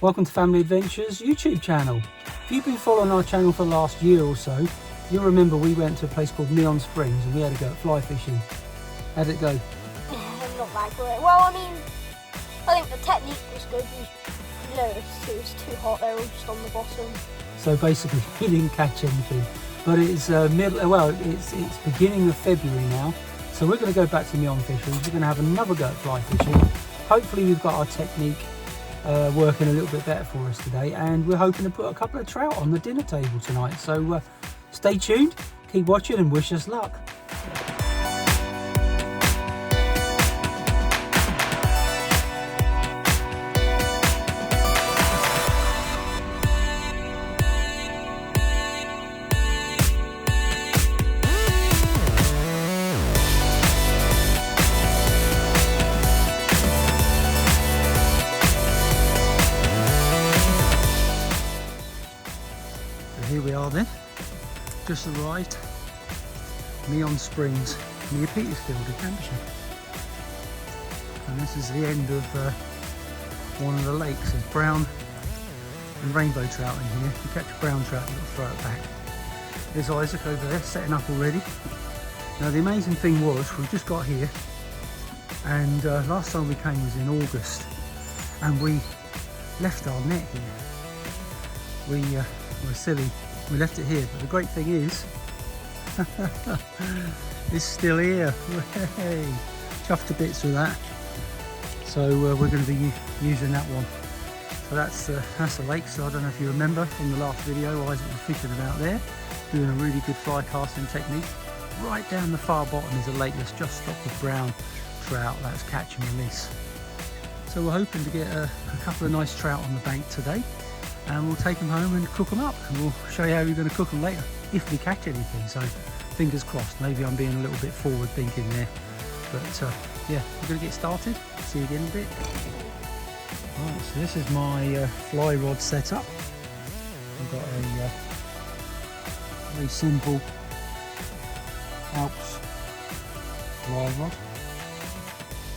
Welcome to Family Adventures YouTube channel. If you've been following our channel for the last year or so, you'll remember we went to a place called Meon Springs and we had to go fly fishing. How did it go? Not that great. Well, I mean, I think the technique was good. It was too hot. They were just on the bottom. So basically, we didn't catch anything. But it's it's beginning of February now. So we're going to go back to Meon Fisheries. We're going to have another go at fly fishing. Hopefully we've got our technique working a little bit better for us today, and we're hoping to put a couple of trout on the dinner table tonight. So stay tuned, keep watching, and wish us luck. Here we are then, just arrived, Meon Springs, near Petersfield in Hampshire. And this is the end of one of the lakes. There's brown and rainbow trout in here. If you catch a brown trout, you've got to throw it back. There's Isaac over there, setting up already. Now the amazing thing was, we just got here, and last time we came was in August, and we left our net here. We're silly, we left it here, but the great thing is it's still here. Hey, chuffed to bits with that. So we're going to be using that one. So that's the lake. So I don't know if you remember from the last video, Isaac was fishing about there, doing a really good fly casting technique. Right down the far bottom is a lake that's just stocked with brown trout. That's catch and release. So we're hoping to get a couple of nice trout on the bank today, and we'll take them home and cook them up, and we'll show you how we're going to cook them later if we catch anything. So fingers crossed. Maybe I'm being a little bit forward thinking there, but yeah, we're going to get started. See you again in a bit. Right, so this is my fly rod setup. I've got a very simple Alps fly rod,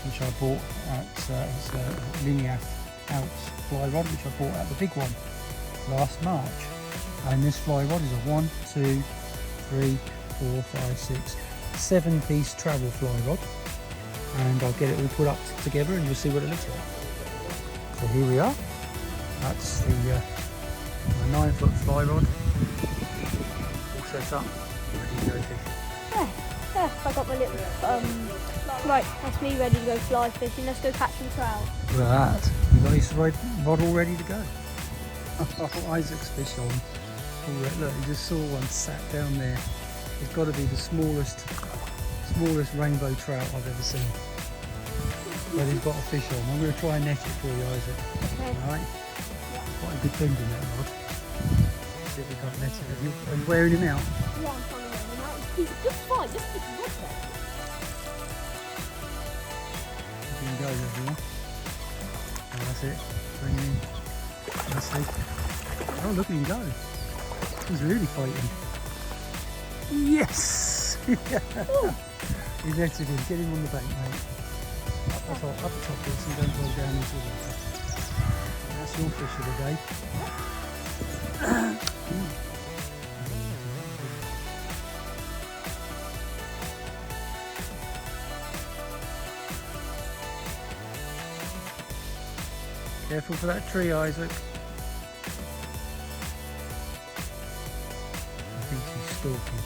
which I bought at it's a linear Alps fly rod, which I bought at the big one last March. And this fly rod is a 1, 2, 3, 4, 5, 6, 7-piece travel fly rod, and I'll get it all put up together and you'll see what it looks like. So here we are. That's the my 9-foot fly rod all set up, ready to go fishing. Yeah, I got my little right, that's me ready to go fly fishing. Let's go catch some trout. Look at that. You've got his rod all ready to go. Isaac's fish on. Look, he just saw one sat down there. It's got to be the smallest rainbow trout I've ever seen. But he's got a fish on. I'm going to try and net it for you, Isaac. Okay. Alright? Yeah. Quite a good bend in that rod. See if we can't net it. Are you wearing him out? Yeah, I'm trying to wear him out. He's a good fight, just a good rod there. There he goes, everyone. Oh, that's it. Bring him in. That's it. Oh, look at him go. He's really fighting. Yes! He netted him. Get him on the bank, mate. Up the top of this and don't roll down into the water. That's your fish of the day. Careful for that tree, Isaac. I think he's stalking.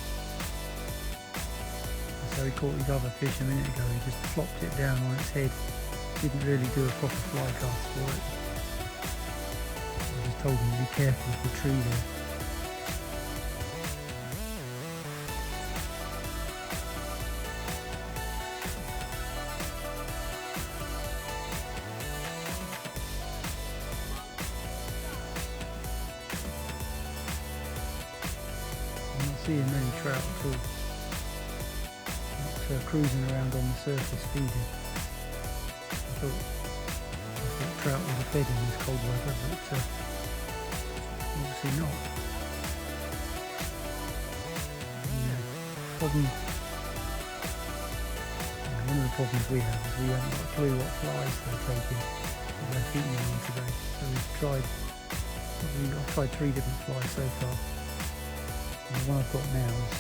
So he caught his other fish a minute ago. He just plopped it down on its head. Didn't really do a proper fly cast for it. I just told him to be careful of the tree there. I'm not seeing many trout at all. Not cruising around on the surface feeding. I thought trout would have fed in this cold weather, but obviously not. Problem. One of the problems we have is we haven't got a clue what flies they're taking. They're feeding on today, so we've I've tried 3 different flies so far. And the one I've got now is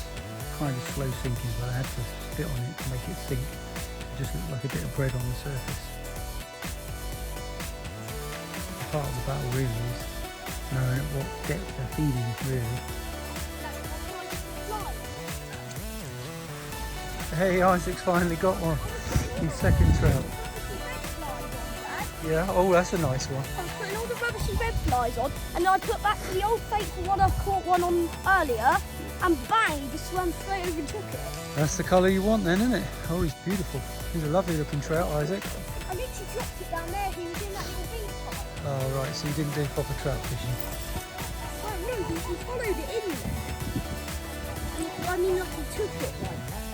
kind of slow sinking, but I had to spit on it to make it sink. It just looked like a bit of bread on the surface. Part of the battle really is knowing at what depth they're feeding, really. Hey, Isaac's finally got one. His second trout. Yeah, oh, that's a nice one. I was putting all the rubbishy red flies on, and I put back to the old faithful one I caught one on earlier, and bang, he just swam straight over and took it. That's the colour you want then, isn't it? Oh, he's beautiful. He's a lovely looking trout, Isaac. I literally dropped it down there, he was in that little bean pile. Oh, right, so you didn't do proper trout fishing. Oh no, he followed it in there. And I mean, like he took it like that.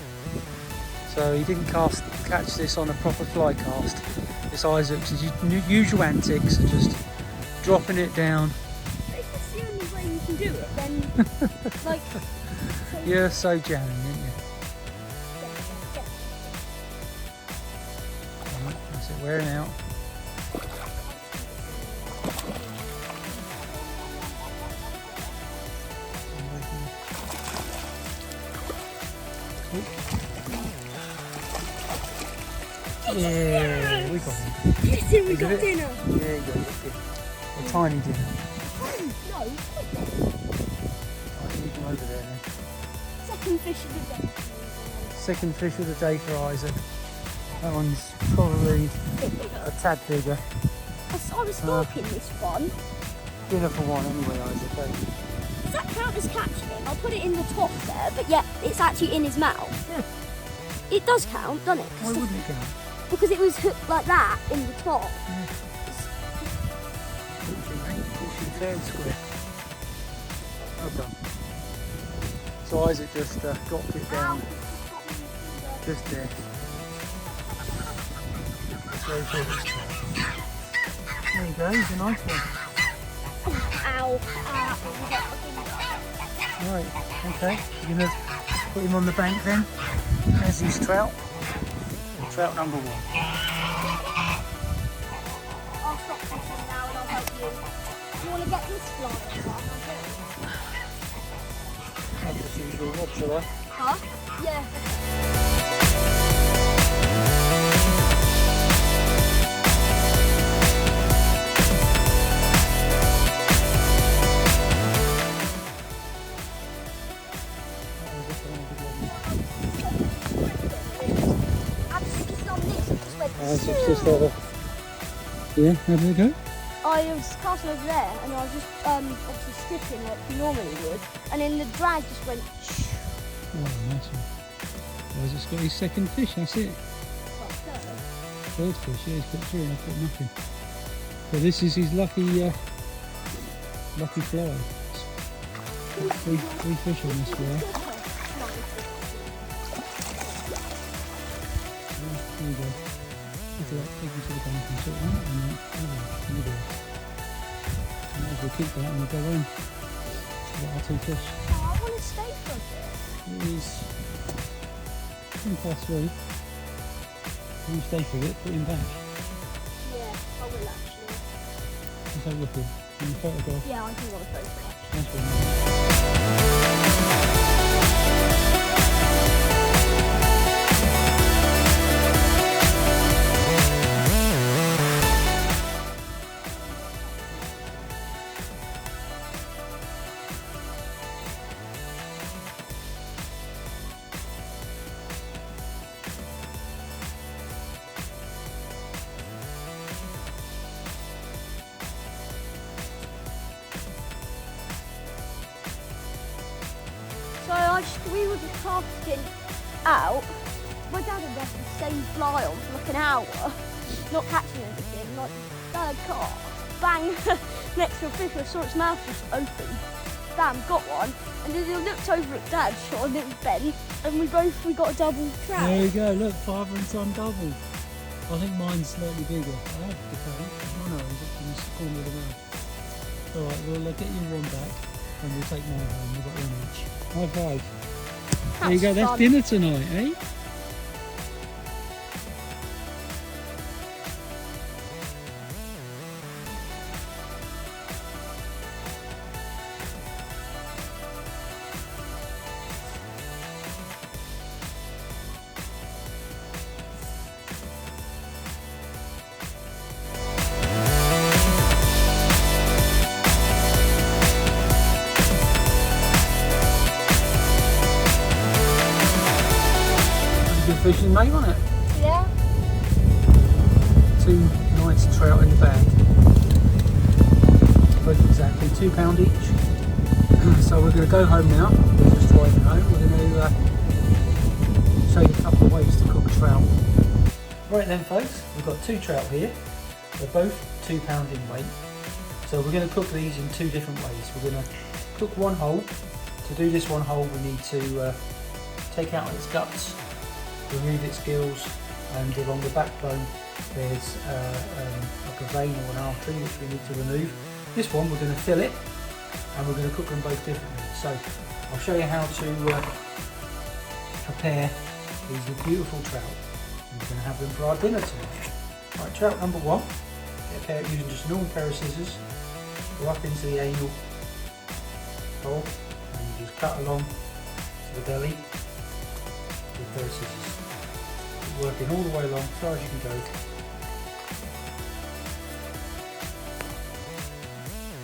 So he didn't catch this on a proper fly cast. It's Isaac's usual antics are just dropping it down. If that's the only way you can do it, then like. So You're so jamming, aren't you? Right, that's it, wearing out. Yeah, we got him. Yes, we Is got it? dinner. Yeah, you got it. A tiny dinner. No, Right, leave him over there then. second fish of the day. Second fish of the day for Isaac. That one's probably a tad bigger. I was stalking this one. Dinner for one anyway, Isaac. Eh? Does that count as catching him? I'll put it in the top there, but yet it's actually in his mouth. Yeah. It does count, doesn't it? Why wouldn't it count? Because it was hooked like that in the top. Yeah. Fair and square. Well done. So Isaac just dropped it down just there. That's very good. There you go, he's a nice one. Ow. Right, okay. You're going to put him on the bank then, as his trout. Trout number 1. I'll stop fishing now and I'll help you. You want to get this fly? That's as usual, what shall I? Huh? Yeah. Isaac's just over. Yeah, how did it go? I was casting over there and I was just obviously stripping like you normally would, and then the drag just went shh. Oh, nice one. Isaac's got his second fish, that's it. Third fish, yeah, he's got 3 and I've got nothing. So this is his lucky fly. 3 fish on this fly. There you go. Take you to the bank and sort them out and then middle. Might as well keep that and we'll go home. We've got our 2 fish. Oh, I want to stay for a bit. It is 3:10. Can you stay for a bit, put him back? Yeah, I will actually. Let's have a look at him. Can you photograph? Yeah, I do want to photograph. That's one. So we were just casting out. My dad had left the same fly on for like an hour, not catching anything. Like, Dad caught, bang, next to a fish. I saw its mouth just open. Bam, got one. And then I looked over at Dad, shot and it was bent, and we got a double trout. There you go, look, father and son double. I think mine's slightly bigger. I have the coat. Oh no, he's up in the corner of the mouth. Alright, well, I'll get you one back and we'll take mine home. We've got 1 each. High five. There you go, that's fun. dinner tonight, eh? fishing, mate, wasn't it? Yeah. 2 nice trout in the bag. Both exactly £2 each. So we're going to go home now. We're just driving home. We're going to show you a couple of ways to cook a trout. Right then, folks, we've got 2 trout here. They're both £2 in weight. So we're going to cook these in 2 different ways. We're going to cook one whole. To do this one whole, we need to take out its guts, remove its gills, and along the backbone there's like a vein or an artery which we need to remove. This one we're going to fill it, and we're going to cook them both differently. So I'll show you how to prepare these beautiful trout. And we're going to have them for our dinner tonight. Right, trout number 1. Get a pair using just a normal pair of scissors. Go up into the anal hole and you just cut along to the belly with a pair of scissors. Keep working all the way along as far as you can go.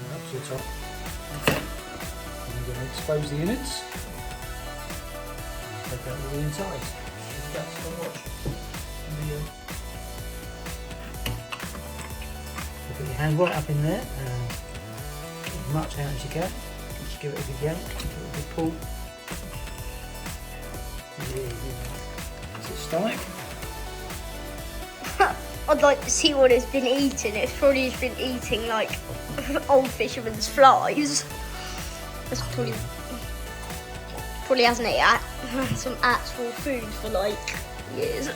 Up to the top. Okay. And we're going to expose the innards and take out all the insides. That's the watch. Put your hand right up in there and get as much out as you can. Just give it a good yank, give it a good pull. That's its stomach. I'd like to see what it's been eating. It's probably just been eating like old fisherman's flies. That's probably hasn't ate some actual food for like years.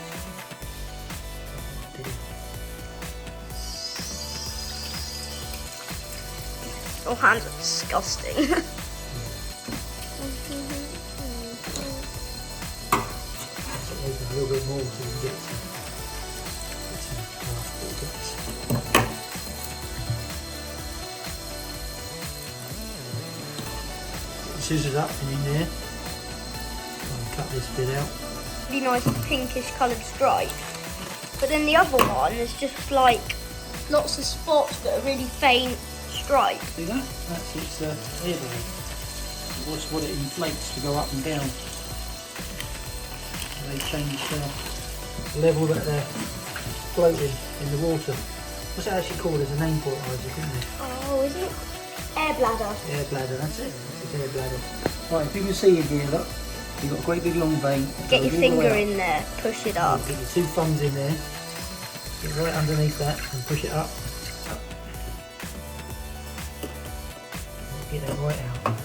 Your hands are disgusting. A little bit more so you can get some last little bits. Get the scissors up and in there. Try and cut this bit out. Really nice pinkish coloured stripe. But then the other one is just like lots of spots that are really faint stripes. See that? That's its air blade. Watch what it inflates to go up and down. And they change the level that they're floating in the water. What's it actually called? There's a name for it, Isaac, isn't there? Oh, is it? Air bladder. Air bladder, that's it. That's its air bladder. Right, if you can see in here, look, you've got a great big long vein. Get your finger in there, push it up. Get your 2 thumbs in there, get right underneath that and push it up. Get that right out.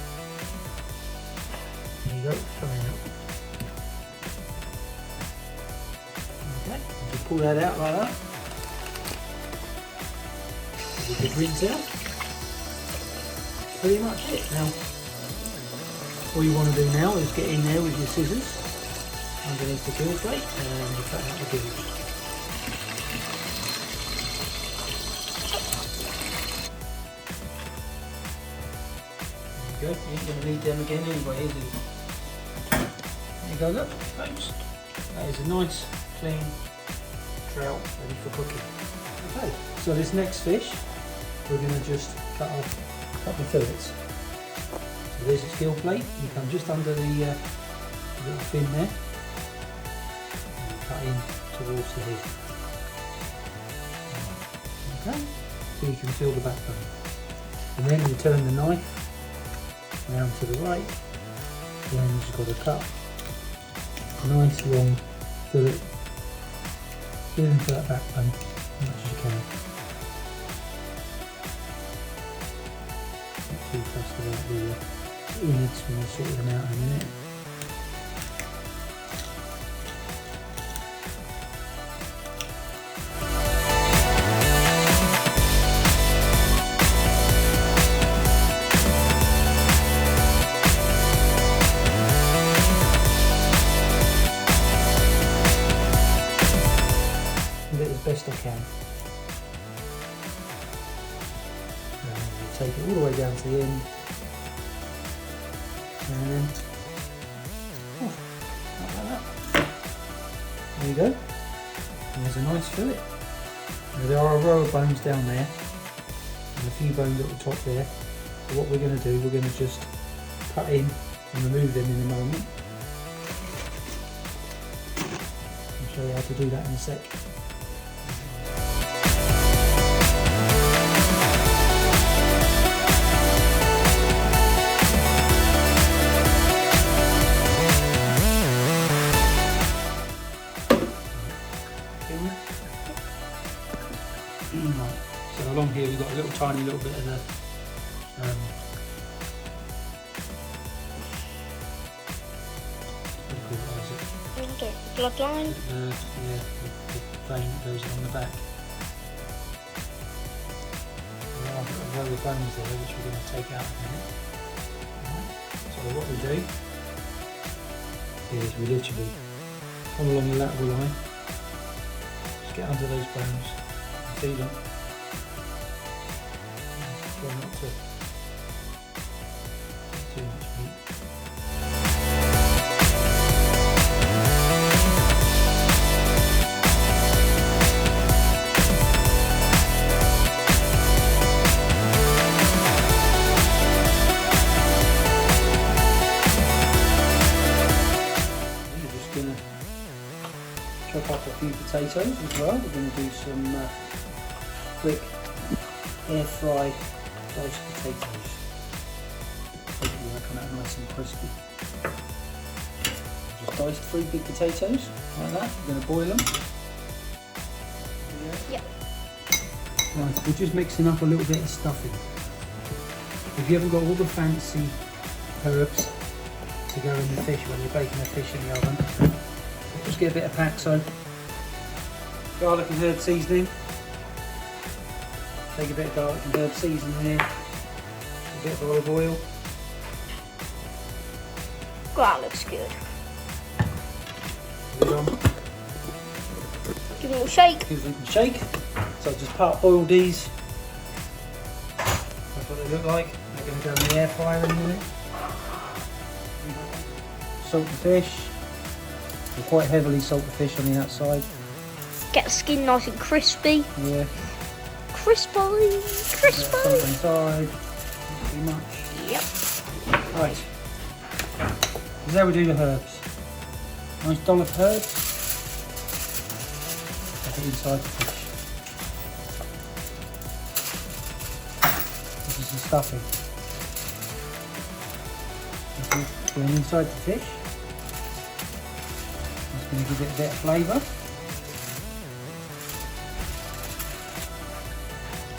There you go, coming out. Okay, just pull that out like that. Get the rinse out. Pretty much it. Now, all you want to do now is get in there with your scissors underneath the gill plate and you cut out the gills. Good. You ain't going to need them again anyway, is it? There you go, look, folks. That is a nice, clean trout ready for cooking. Okay, so this next fish, we're going to just cut off a couple of fillets. So there's its gill plate. You come just under the little fin there and cut in towards the head. Okay, so you can feel the backbone. And then you turn the knife round to the right, then you've got to cut a nice long fillet, feeling for that backbone as much as you can. Not too fussed about the innards when we'll sort them out in a minute. Best I can. And take it all the way down to the end, and then like that. There you go. And there's a nice fillet. Now, there are a row of bones down there, and a few bones at the top there. So what we're going to do, we're going to just cut in and remove them in a moment. show you how to do that in a sec. Right. So along here we've got a little tiny little bit of the Bloodline. yeah, the vein that goes along the back. There are a row of bones there which we're going to take out in a minute. Right. So what we do is we literally come along the lateral line, just get under those bones and feel them. Try not to get too much meat. Chop up a few potatoes as well. We're going to do some quick air fry diced potatoes. Hopefully they'll come out nice and crispy. Just diced 3 big potatoes like that. We're going to boil them. Yep. Right, we're just mixing up a little bit of stuffing. If you haven't got all the fancy herbs to go in the fish when you're baking the fish in the oven, just get a bit of paxo, garlic and herb seasoning. Take a bit of garlic and herb seasoning here, a bit of olive oil. That looks good. Put it on. Give it a little shake. Give it a shake. So I've just part boiled these. That's what they look like. They're going to go in the air fryer in a minute. Salt the fish. We quite heavily salt the fish on the outside. Get the skin nice and crispy. Yeah. Crispy. Crispy. Salt inside. Not too much. Yep. Right. This is how we do the herbs. Nice dollop of herbs. Put it inside the fish. This is the stuffing. This is going inside the fish. It's going to give it a bit of flavour.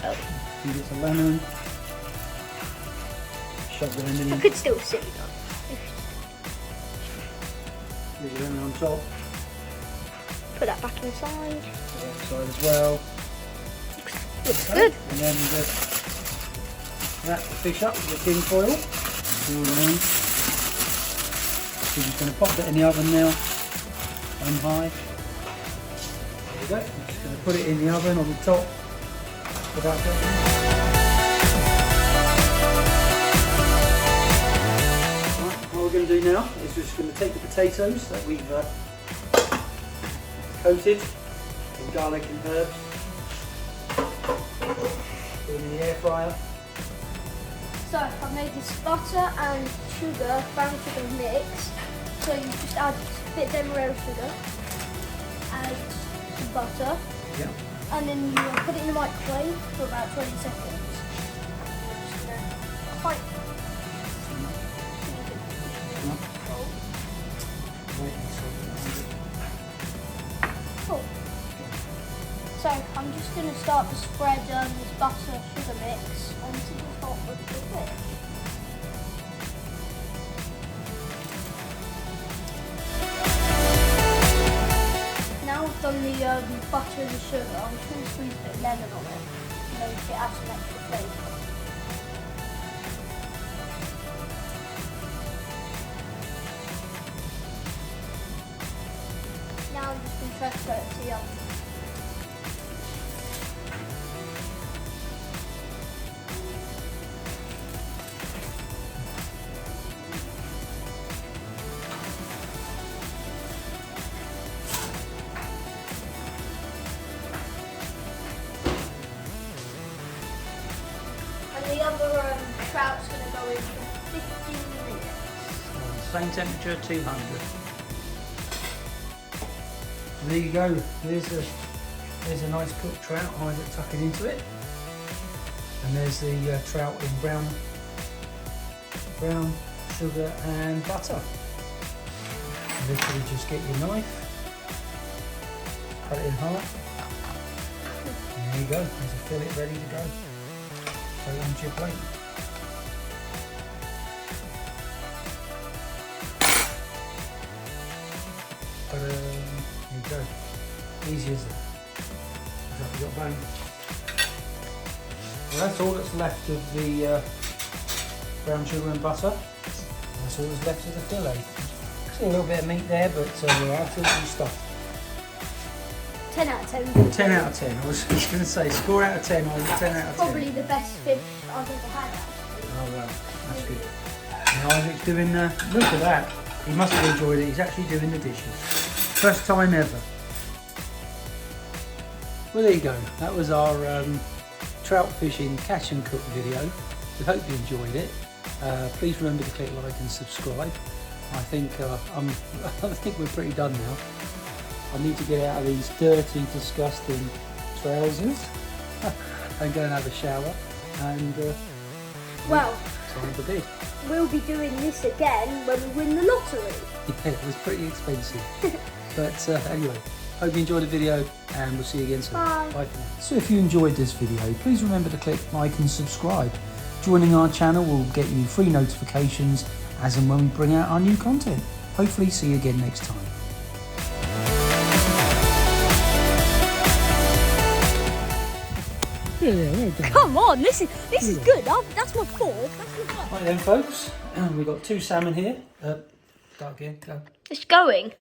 Oh. A few bits of lemon. Shove the lemon I in. could still see that. There's the lemon on top. Put that back inside. The outside as well. Looks Okay. good. And then we just wrap the fish up with the tin foil. All around. We're just going to pop it in the oven now. On high. There we go. I'm just going to put it in the oven on the top. Without what we're going to do now is we're just going to take the potatoes that we've coated in garlic and herbs, put them in the air fryer. So I've made this butter and sugar, brown sugar mix. So you just add a bit of demerara sugar, add some butter, Yeah. and then you put it in the microwave for about 20 seconds. You're just gonna quite cool. So I'm just going to start to spread this butter sugar mix onto the top of the fish. Now I've done the butter and the sugar, I'm just going to squeeze a bit of lemon on it and make it add some extra flavour. Now I'm just going to transfer it to the oven. And the other trout's going to go in for 15 minutes. Same temperature, 200. There you go. There's a nice cooked trout. Isaac tucking into it. And there's the trout in brown sugar and butter. Literally just get your knife, cut it in half, and there you go. There's a fillet ready to go. Straight onto your plate. There you go. Easy as that. Is that we got bone? Well, that's all that's left of the brown sugar and butter. That's all that's left of the fillet. See a little bit of meat there, but we're absolutely stuffed. 10 out of 10. 10 out of 10. I was just going to say, score out of 10. I was 10 out of 10. Probably the best fish I've ever had, actually. Oh well, that's good. And Isaac's doing look at that. He must have enjoyed it. He's actually doing the dishes. First time ever. Well, there you go. That was our trout fishing catch and cook video. We hope you enjoyed it. Please remember to click like and subscribe. I think I think we're pretty done now. I need to get out of these dirty, disgusting trousers and go and have a shower. And well, time for bed. We'll be doing this again when we win the lottery. Yeah, it was pretty expensive. But anyway, hope you enjoyed the video and we'll see you again soon. Bye. Bye for now. So if you enjoyed this video, please remember to click like and subscribe. Joining our channel will get you free notifications as and when we bring out our new content. Hopefully see you again next time. Yeah, well done. Come on, this is good. That's my fourth. That's my fourth. Right then folks, we've got 2 salmon here. Start again, go. It's going.